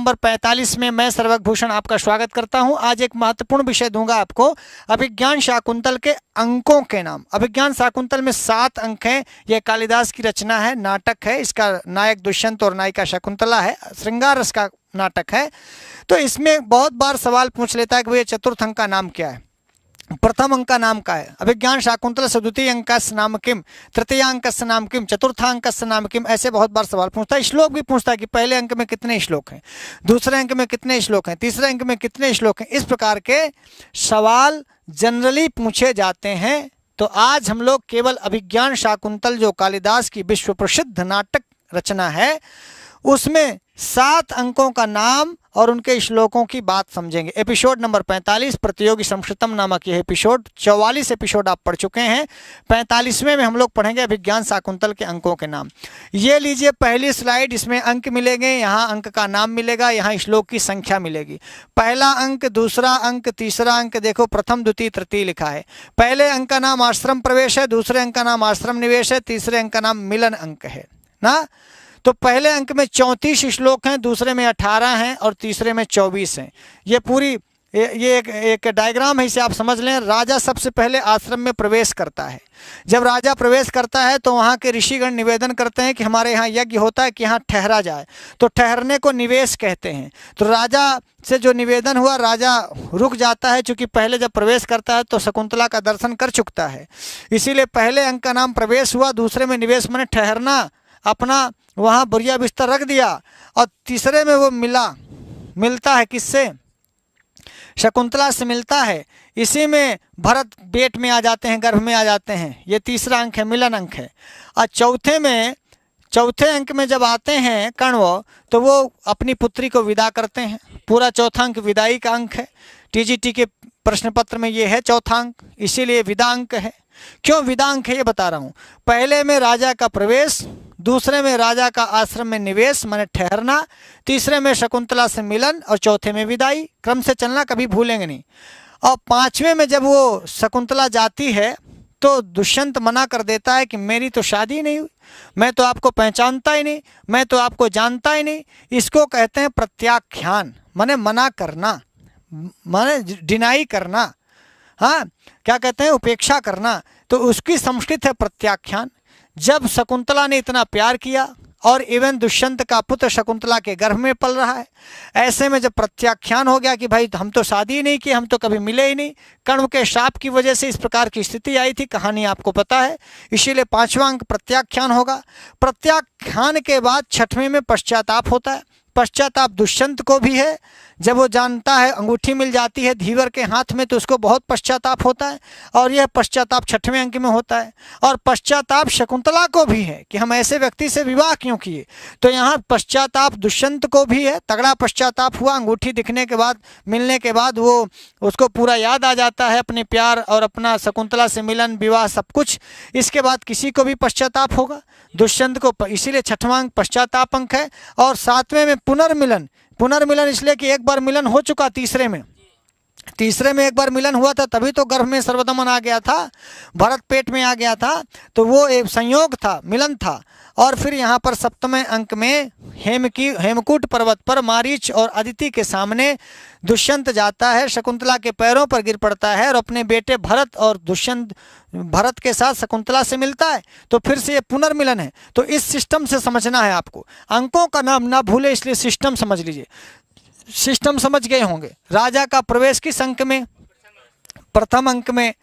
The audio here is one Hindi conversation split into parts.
नंबर 45 में मैं सर्वभूषण आपका स्वागत करता हूं। आज एक महत्वपूर्ण विषय दूंगा आपको, अभिज्ञान शाकुंतल के अंकों के नाम। अभिज्ञान शाकुंतल में 7 अंक हैं। यह कालिदास की रचना है, नाटक है। इसका नायक दुष्यंत और नायिका शकुंतला है। श्रृंगार रस का नाटक है। तो इसमें बहुत बार सवाल पूछ लेता है कि भैया चतुर्थ अंक का नाम क्या है, प्रथम अंक का नाम क्या है। अभिज्ञान शाकुंतल से द्वितीय अंकस्य नाम किम, तृतीय अंकस्य नाम किम, चतुर्थांकस्य नाम किम, ऐसे बहुत बार सवाल पूछता है। श्लोक भी पूछता है कि पहले अंक में कितने श्लोक हैं, दूसरे अंक में कितने श्लोक हैं, तीसरे अंक में कितने श्लोक हैं। इस प्रकार के सवाल जनरली पूछे जाते हैं। तो आज हम लोग केवल अभिज्ञान शाकुंतल जो कालिदास की विश्व प्रसिद्ध नाटक रचना है उसमें 7 अंकों का नाम और उनके श्लोकों की बात समझेंगे। एपिसोड नंबर 45 प्रतियोगी संस्कृतम नामक यह एपिसोड, 44 एपिसोड आप पढ़ चुके हैं। 45वें में हम लोग पढ़ेंगे अभिज्ञान शाकुंतल के अंकों के नाम। ये लीजिए पहली स्लाइड, इसमें अंक मिलेंगे, यहाँ अंक का नाम मिलेगा, यहाँ श्लोक की संख्या मिलेगी। पहला अंक, दूसरा अंक, तीसरा अंक, देखो प्रथम द्वितीय तृतीय लिखा है। पहले अंक का नाम आश्रम प्रवेश है, दूसरे अंक का नाम आश्रम निवेश है, तीसरे अंक का नाम मिलन अंक है ना। तो पहले अंक में 34 श्लोक हैं, दूसरे में 18 हैं और तीसरे में 24 हैं। ये पूरी ये एक डायग्राम है, इसे आप समझ लें। राजा सबसे पहले आश्रम में प्रवेश करता है। जब राजा प्रवेश करता है तो वहाँ के ऋषिगण निवेदन करते हैं कि हमारे यहाँ यज्ञ होता है कि यहाँ ठहरा जाए, तो ठहरने को निवेश कहते हैं। तो राजा से जो निवेदन हुआ, राजा रुक जाता है, क्योंकि पहले जब प्रवेश करता है तो शकुंतला का दर्शन कर चुकता है। इसीलिए पहले अंक का नाम प्रवेश हुआ, दूसरे में निवेश माने ठहरना, अपना वहाँ बुरिया बिस्तर रख दिया, और तीसरे में वो मिलता है किससे, शकुंतला से मिलता है। इसी में भरत पेट में आ जाते हैं, गर्भ में आ जाते हैं। ये तीसरा अंक है, मिलन अंक है। और चौथे अंक में जब आते हैं कण्व, तो वो अपनी पुत्री को विदा करते हैं। पूरा चौथा अंक विदाई का अंक है। टीजीटी के प्रश्न पत्र में ये है चौथा अंक, इसीलिए विदा अंक है। क्यों विदा अंक है ये बता रहा हूँ। पहले में राजा का प्रवेश, दूसरे में राजा का आश्रम में निवेश माने ठहरना, तीसरे में शकुंतला से मिलन और चौथे में विदाई। क्रम से चलना, कभी भूलेंगे नहीं। और 5वें में जब वो शकुंतला जाती है तो दुष्यंत मना कर देता है कि मेरी तो शादी नहीं हुई, मैं तो आपको पहचानता ही नहीं, मैं तो आपको जानता ही नहीं। इसको कहते हैं प्रत्याख्यान, माने मना करना, माने डिनाई करना। हाँ, क्या कहते हैं, उपेक्षा करना। तो उसकी संस्कृत है प्रत्याख्यान। जब शकुंतला ने इतना प्यार किया और इवन दुष्यंत का पुत्र शकुंतला के गर्भ में पल रहा है, ऐसे में जब प्रत्याख्यान हो गया कि भाई हम तो शादी ही नहीं की, हम तो कभी मिले ही नहीं, कण्व के शाप की वजह से इस प्रकार की स्थिति आई थी, कहानी आपको पता है। इसीलिए 5वां अंक प्रत्याख्यान होगा। प्रत्याख्यान के बाद 6वें में पश्चाताप होता है। पश्चाताप दुष्यंत को भी है, जब वो जानता है अंगूठी मिल जाती है धीवर के हाथ में तो उसको बहुत पश्चाताप होता है, और यह पश्चाताप 6वें अंक में होता है। और पश्चाताप शकुंतला को भी है कि हम ऐसे व्यक्ति से विवाह क्यों किए। तो यहाँ पश्चाताप दुष्यंत को भी है, तगड़ा पश्चाताप हुआ। अंगूठी दिखने के बाद, मिलने के बाद वो उसको पूरा याद आ जाता है अपने प्यार और अपना शकुंतला से मिलन, विवाह, सब कुछ। इसके बाद किसी को भी पश्चाताप होगा, दुष्यंत को, इसीलिए 6वां अंक पश्चाताप अंक है। और 7वें में पुनर्मिलन। पुनर्मिलन इसलिए कि एक बार मिलन हो चुका, तीसरे में एक बार मिलन हुआ था, तभी तो गर्भ में सर्वदमन आ गया था, भरत पेट में आ गया था। तो वो एक संयोग था, मिलन था। और फिर यहाँ पर 7वें अंक में हेमकूट पर्वत पर मारीच और अदिति के सामने दुष्यंत जाता है, शकुंतला के पैरों पर गिर पड़ता है और अपने बेटे भरत और भरत के साथ शकुंतला से मिलता है। तो फिर से ये पुनर्मिलन है। तो इस सिस्टम से समझना है आपको, अंकों का नाम ना भूले, इसलिए सिस्टम समझ लीजिए। सिस्टम समझ गए होंगे। राजा का प्रवेश किस अंक में, प्रथम अंक में।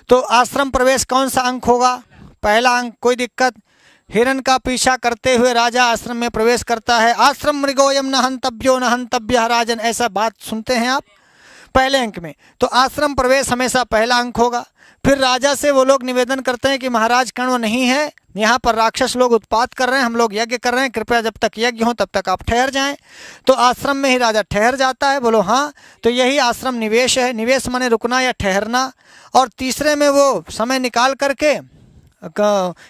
तो आश्रम प्रवेश कौन सा अंक होगा, पहला अंक, कोई दिक्कत। हिरण का पीछा करते हुए राजा आश्रम में प्रवेश करता है। आश्रम मृगोयम न हंतव्यो न हंतव्य राजन, ऐसा बात सुनते हैं आप पहले अंक में। तो आश्रम प्रवेश हमेशा पहला अंक होगा। फिर राजा से वो लोग निवेदन करते हैं कि महाराज कण्व नहीं है, यहाँ पर राक्षस लोग उत्पात कर रहे हैं, हम लोग यज्ञ कर रहे हैं, कृपया जब तक यज्ञ हो तब तक आप ठहर जाएं। तो आश्रम में ही राजा ठहर जाता है। बोलो हाँ। तो यही आश्रम निवेश है। निवेश माने रुकना या ठहरना। और तीसरे में वो समय निकाल करके,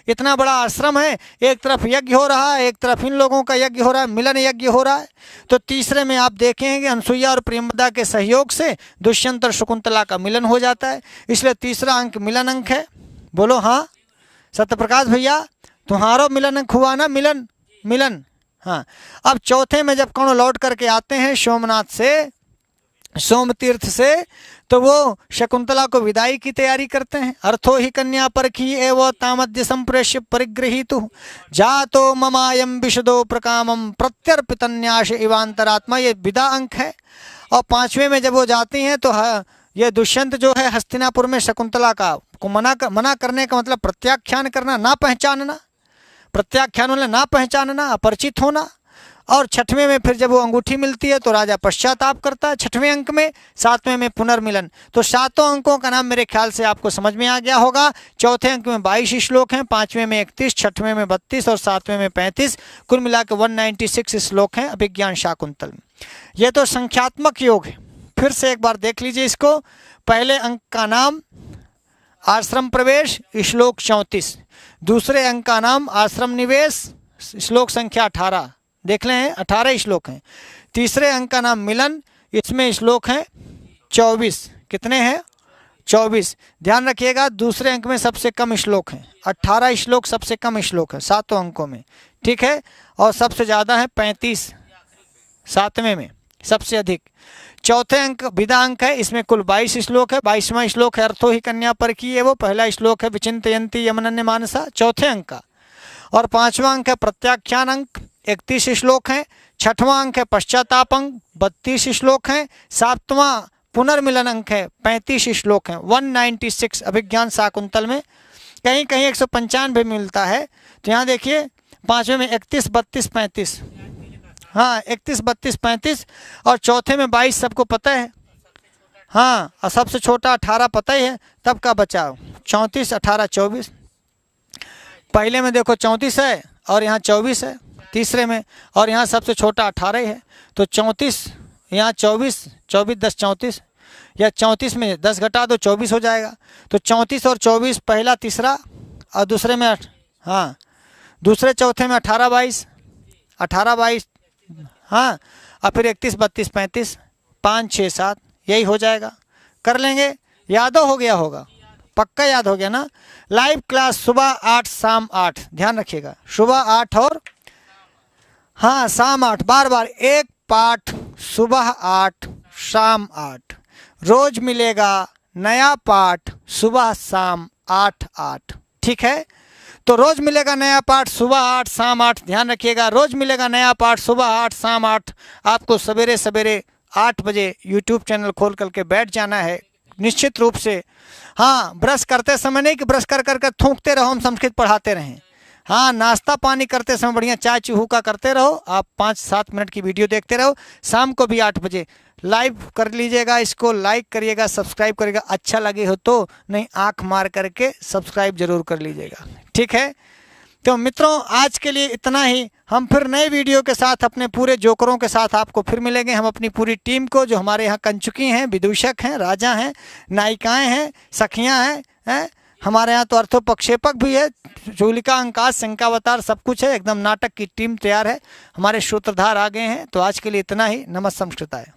इतना बड़ा आश्रम है, एक तरफ यज्ञ हो रहा है, एक तरफ इन लोगों का यज्ञ हो रहा है, मिलन यज्ञ हो रहा है। तो तीसरे में आप देखेंगे अनसुईया और प्रेमदा के सहयोग से दुष्यंत और शकुंतला का मिलन हो जाता है। इसलिए तीसरा अंक मिलन अंक है। बोलो हाँ। सत्यप्रकाश भैया, तुम्हारो मिलन अंक हुआ ना, मिलन। हाँ, अब चौथे में जब कर्ण लौट करके आते हैं सोमनाथ से, सोम तीर्थ से, तो वो शकुंतला को विदाई की तैयारी करते हैं। अर्थो ही कन्या पर की एवं तामद्य संप्रेष्य परिगृहीतु जातो ममायम विशदो प्रकामम प्रत्यर्पितन्याश इवांतरात्मा, ये विदा अंक है। और पांचवें में जब वो जाती हैं तो ये दुष्यंत जो है हस्तिनापुर में शकुंतला का को मना करने का मतलब प्रत्याख्यान करना, ना पहचानना। प्रत्याख्यान मतलब ना पहचानना, अपरिचित होना। और छठवें में फिर जब वो अंगूठी मिलती है तो राजा पश्चाताप करता है छठवें अंक में। सातवें में पुनर्मिलन। तो सातों अंकों का नाम मेरे ख्याल से आपको समझ में आ गया होगा। चौथे अंक में 22 श्लोक हैं, पांचवें में 31, छठवें में 32 और सातवें में 35, कुल मिलाकर 196 श्लोक हैं अभिज्ञान शाकुंतल में। ये तो संख्यात्मक योग है। फिर से एक बार देख लीजिए इसको। पहले अंक का नाम आश्रम प्रवेश, श्लोक 34। दूसरे अंक का नाम आश्रम निवेश, श्लोक संख्या 18, देख लें 18 श्लोक हैं। तीसरे अंक का नाम मिलन, इसमें श्लोक हैं 24। कितने हैं? 24। ध्यान रखिएगा, दूसरे अंक में सबसे कम श्लोक हैं, 18 श्लोक सबसे कम श्लोक है सातों अंकों में, ठीक है। और सबसे ज़्यादा है 35, सातवें में सबसे अधिक। चौथे अंक विदा अंक है, इसमें कुल 22 श्लोक है। 22वां श्लोक है अर्थो ही कन्या पर की है, वो पहला श्लोक है विचिंतयन्ति यमनन्य मानसा, चौथे अंक का। और पांचवा अंक है प्रत्याख्यान अंक, 31 श्लोक हैं। छठवां अंक है पश्चाताप अंक, 32 श्लोक हैं। सातवां पुनर्मिलन अंक है, 35 श्लोक हैं। 196 अभिज्ञान शाकुंतल में। कहीं कहीं 195 मिलता है। तो यहाँ देखिए पांचवें में 31, 32, 35, हाँ 31, 32, 35। और चौथे में 22 सबको पता है, हाँ। और सबसे छोटा 18 पता ही है, तब का बचाव 34, 18, 24। पहले में देखो 34 है और यहाँ 24 है तीसरे में, और यहाँ सबसे छोटा 18 है। तो 34 यहाँ 24, 24 10 34, या 34 में 10 घटा दो 24 हो जाएगा। तो 34 और 24 पहला तीसरा, और दूसरे में हाँ दूसरे चौथे में 18 22, 18 22, हाँ। और फिर 31 32 35, 5 6 7, यही हो जाएगा। कर लेंगे, याद हो गया होगा, पक्का याद हो गया ना। लाइव क्लास सुबह 8 शाम 8, ध्यान रखिएगा, सुबह 8 और हाँ शाम 8, बार बार एक पाठ, सुबह 8 शाम 8। रोज मिलेगा नया पाठ सुबह शाम 8 8, ठीक है। तो रोज मिलेगा नया पाठ सुबह 8 शाम 8, ध्यान रखिएगा। रोज मिलेगा नया पाठ सुबह 8 शाम 8। आपको सवेरे सवेरे 8 बजे यूट्यूब चैनल खोल करके बैठ जाना है निश्चित रूप से। हाँ, ब्रश करते समय नहीं कि ब्रश कर कर थूकते रहो, हम संस्कृत पढ़ाते रहें। हाँ, नाश्ता पानी करते समय बढ़िया चाय चूहू करते रहो। आप 5-7 मिनट की वीडियो देखते रहो। शाम को भी 8 बजे लाइव कर लीजिएगा, इसको लाइक करिएगा, सब्सक्राइब करिएगा। अच्छा लगे हो तो, नहीं आंख मार करके सब्सक्राइब जरूर कर लीजिएगा, ठीक है। तो मित्रों आज के लिए इतना ही। हम फिर नए वीडियो के साथ अपने पूरे जोकरों के साथ आपको फिर मिलेंगे। हम अपनी पूरी टीम को, जो हमारे यहाँ कंचुकी हैं, विदूषक हैं, राजा हैं, नायिकाएं हैं, सखियां हैं, हमारे यहाँ तो अर्थोपक्षेपक भी है, चूलिका अंकाश शंकावतार सब कुछ है। एकदम नाटक की टीम तैयार है। हमारे सूत्रधार आ गए हैं। तो आज के लिए इतना ही। नमस्ते संस्कृताय।